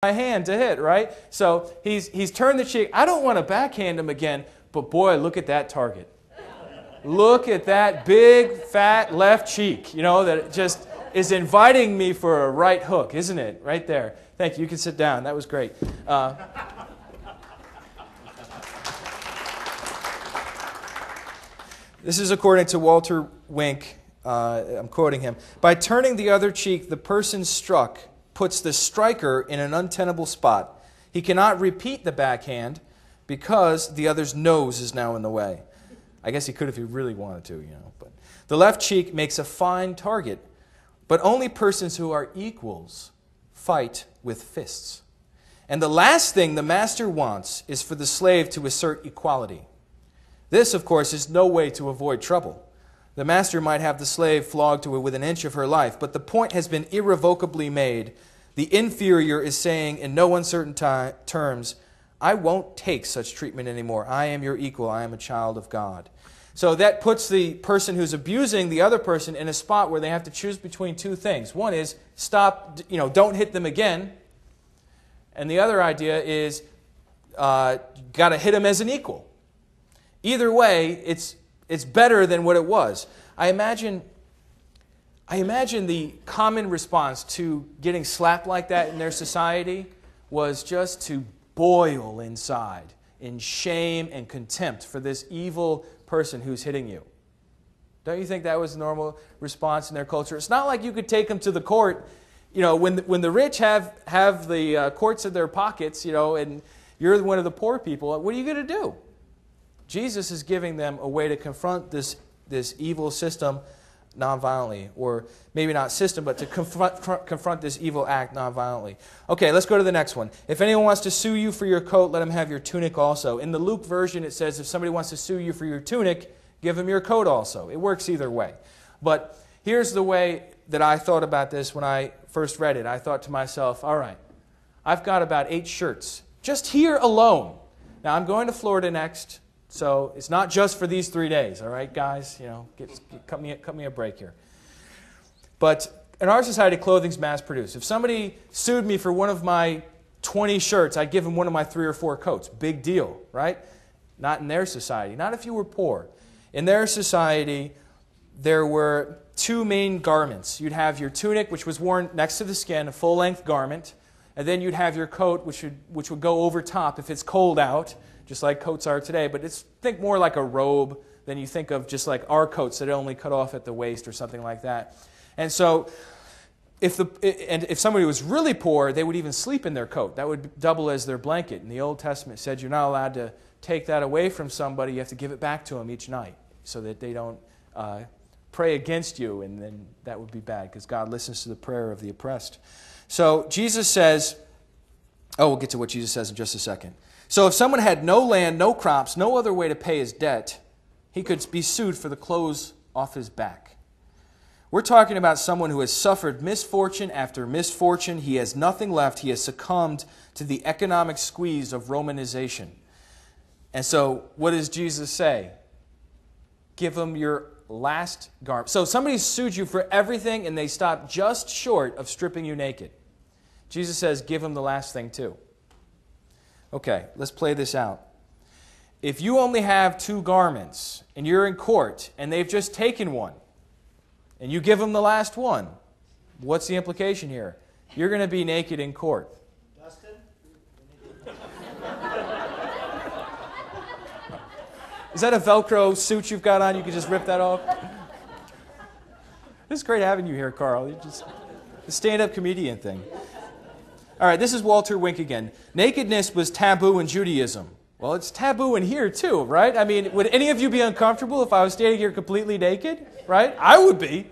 my hand to hit, right? So he's turned the cheek. I don't want to backhand him again, but boy, look at that target. Look at that big, fat left cheek, that just is inviting me for a right hook, isn't it? Right there. Thank you. You can sit down. That was great. This is according to Walter Wink. I'm quoting him. By turning the other cheek, the person struck puts the striker in an untenable spot. He cannot repeat the backhand because the other's nose is now in the way. I guess he could if he really wanted to, But the left cheek makes a fine target, but only persons who are equals fight with fists. And the last thing the master wants is for the slave to assert equality. This, of course, is no way to avoid trouble. The master might have the slave flogged to within an inch of her life, but the point has been irrevocably made. The inferior is saying in no uncertain terms, I won't take such treatment anymore. I am your equal. I am a child of God. So that puts the person who's abusing the other person in a spot where they have to choose between two things. One is stop, don't hit them again. And the other idea is got to hit them as an equal. Either way, it's better than what it was. I imagine the common response to getting slapped like that in their society was just to boil inside in shame and contempt for this evil person who's hitting you. Don't you think that was a normal response in their culture? It's not like you could take them to the court. When the rich have the courts in their pockets, and you're one of the poor people, what are you going to do? Jesus is giving them a way to confront this evil system nonviolently, or maybe not system, but to confront this evil act nonviolently. Okay, let's go to the next one. If anyone wants to sue you for your coat, let him have your tunic also. In the Luke version, it says if somebody wants to sue you for your tunic, give him your coat also. It works either way. But here's the way that I thought about this when I first read it. I thought to myself, all right, I've got about 8 shirts just here alone. Now, I'm going to Florida next. So it's not just for these 3 days, all right, guys? Cut me a break here. But in our society, clothing's mass-produced. If somebody sued me for one of my 20 shirts, I'd give them one of my 3 or 4 coats. Big deal, right? Not in their society. Not if you were poor. In their society, there were 2 main garments. You'd have your tunic, which was worn next to the skin, a full-length garment. And then you'd have your coat, which would go over top if it's cold out, just like coats are today, but think more like a robe than you think of just like our coats that only cut off at the waist or something like that. And so if somebody was really poor, they would even sleep in their coat. That would double as their blanket. And the Old Testament said you're not allowed to take that away from somebody. You have to give it back to them each night so that they don't pray against you, and then that would be bad because God listens to the prayer of the oppressed. So Jesus says, we'll get to what Jesus says in just a second. So if someone had no land, no crops, no other way to pay his debt, he could be sued for the clothes off his back. We're talking about someone who has suffered misfortune after misfortune. He has nothing left. He has succumbed to the economic squeeze of Romanization. And so what does Jesus say? Give him your last garment. So somebody sued you for everything and they stopped just short of stripping you naked. Jesus says, give him the last thing too. Okay, let's play this out. If you only have 2 garments and you're in court and they've just taken one and you give them the last one, what's the implication here? You're going to be naked in court. Dustin? Is that a Velcro suit you've got on? You can just rip that off? It's great having you here, Carl. You just the stand-up comedian thing. All right, this is Walter Wink again. Nakedness was taboo in Judaism. Well, it's taboo in here too, right? I mean, would any of you be uncomfortable if I was standing here completely naked? Right? I would be.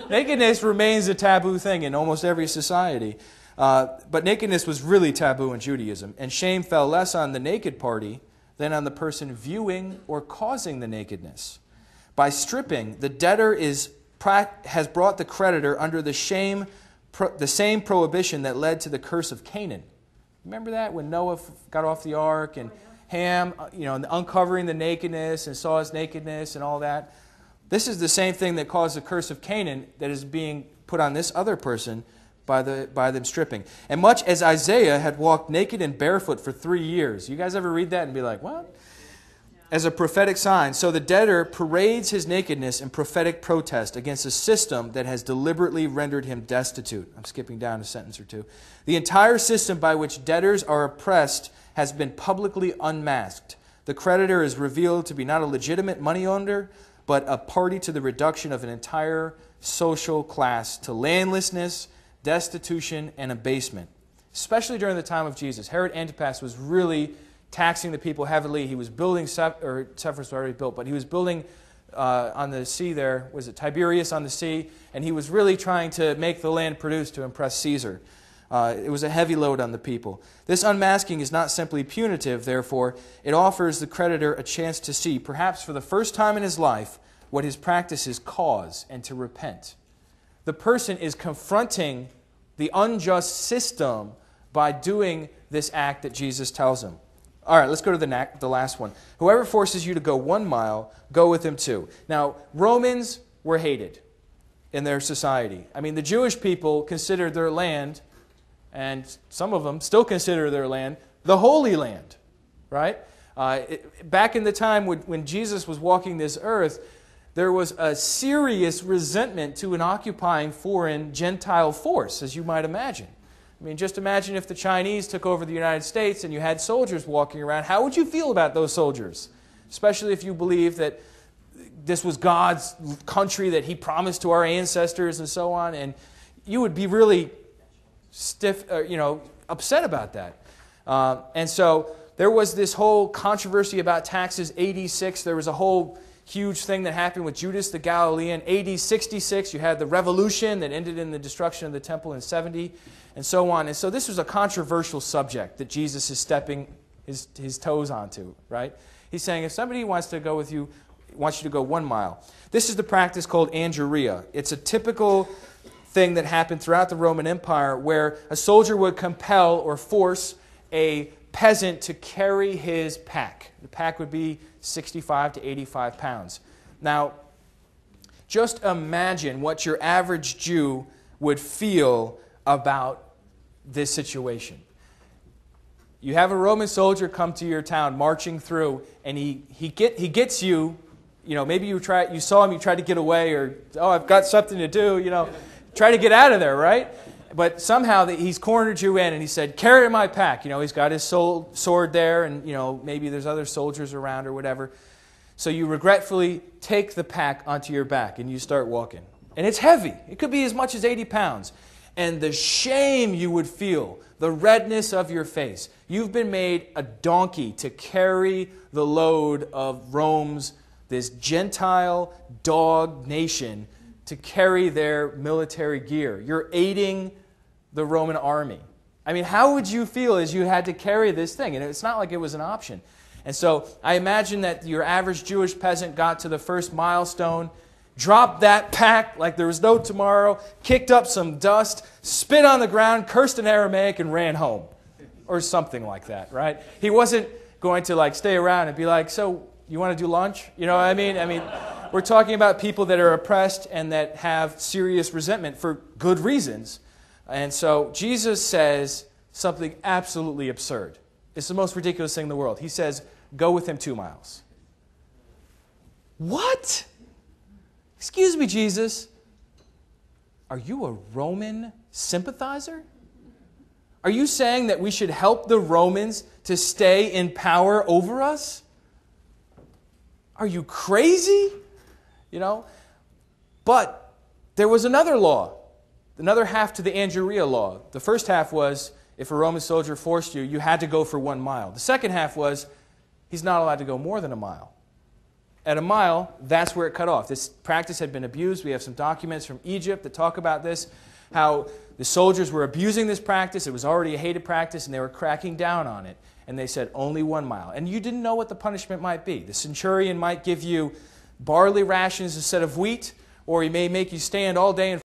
Nakedness remains a taboo thing in almost every society. But nakedness was really taboo in Judaism. And shame fell less on the naked party than on the person viewing or causing the nakedness. By stripping, the debtor has brought the creditor under the same prohibition that led to the curse of Canaan. Remember that when Noah got off the ark and Ham, uncovering the nakedness and saw his nakedness and all that? This is the same thing that caused the curse of Canaan that is being put on this other person by them stripping. And much as Isaiah had walked naked and barefoot for 3 years. You guys ever read that and be like, what? As a prophetic sign. So the debtor parades his nakedness in prophetic protest against a system that has deliberately rendered him destitute. I'm skipping down a sentence or two. The entire system by which debtors are oppressed has been publicly unmasked. The creditor is revealed to be not a legitimate money owner, but a party to the reduction of an entire social class to landlessness, destitution, and abasement. Especially during the time of Jesus. Herod Antipas was really taxing the people heavily. He was building, Sepphoris was already built, but he was building on the sea there, was it Tiberias on the sea? And he was really trying to make the land produce to impress Caesar. It was a heavy load on the people. This unmasking is not simply punitive, therefore, it offers the creditor a chance to see, perhaps for the first time in his life, what his practices cause and to repent. The person is confronting the unjust system by doing this act that Jesus tells him. All right, let's go to the last one. Whoever forces you to go 1 mile, go with him 2. Now, Romans were hated in their society. I mean, the Jewish people considered their land, and some of them still consider their land, the Holy Land, right? Back in the time when Jesus was walking this earth, there was a serious resentment to an occupying foreign Gentile force, as you might imagine. I mean, just imagine if the Chinese took over the United States and you had soldiers walking around. How would you feel about those soldiers? Especially if you believe that this was God's country that He promised to our ancestors and so on. And you would be really upset about that. And so there was this whole controversy about taxes. AD 6, there was a whole huge thing that happened with Judas the Galilean. AD 66, you had the revolution that ended in the destruction of the temple in 70, and so on. And so this was a controversial subject that Jesus is stepping his toes onto, right? He's saying, if somebody wants to go with you, wants you to go 1 mile. This is the practice called angeria. It's a typical thing that happened throughout the Roman Empire where a soldier would compel or force a peasant to carry his pack. The pack would be 65 to 85 pounds. Now, just imagine what your average Jew would feel about this situation. You have a Roman soldier come to your town marching through, and he gets you, maybe you saw him, you tried to get away, or, I've got something to do, try to get out of there, right? But somehow he's cornered you in and he said, carry my pack. He's got his sword there and, maybe there's other soldiers around or whatever. So you regretfully take the pack onto your back and you start walking. And it's heavy. It could be as much as 80 pounds. And the shame you would feel, the redness of your face. You've been made a donkey to carry the load of Rome's, this Gentile dog nation, to carry their military gear. You're aiding the Roman army. I mean, how would you feel as you had to carry this thing? And it's not like it was an option. And so I imagine that your average Jewish peasant got to the first milestone, dropped that pack like there was no tomorrow, kicked up some dust, spit on the ground, cursed in Aramaic, and ran home. Or something like that, right? He wasn't going to stay around and be like, so you want to do lunch? You know what I mean? I mean, we're talking about people that are oppressed and that have serious resentment for good reasons. And so Jesus says something absolutely absurd. It's the most ridiculous thing in the world. He says, go with him 2 miles. What? Excuse me, Jesus. Are you a Roman sympathizer? Are you saying that we should help the Romans to stay in power over us? Are you crazy? But there was another law, another half to the Angeria law. The first half was, if a Roman soldier forced you, you had to go for 1 mile. The second half was, he's not allowed to go more than a mile. At a mile, that's where it cut off. This practice had been abused. We have some documents from Egypt that talk about this, how the soldiers were abusing this practice. It was already a hated practice, and they were cracking down on it. And they said, only 1 mile. And you didn't know what the punishment might be. The centurion might give you barley rations instead of wheat, or he may make you stand all day in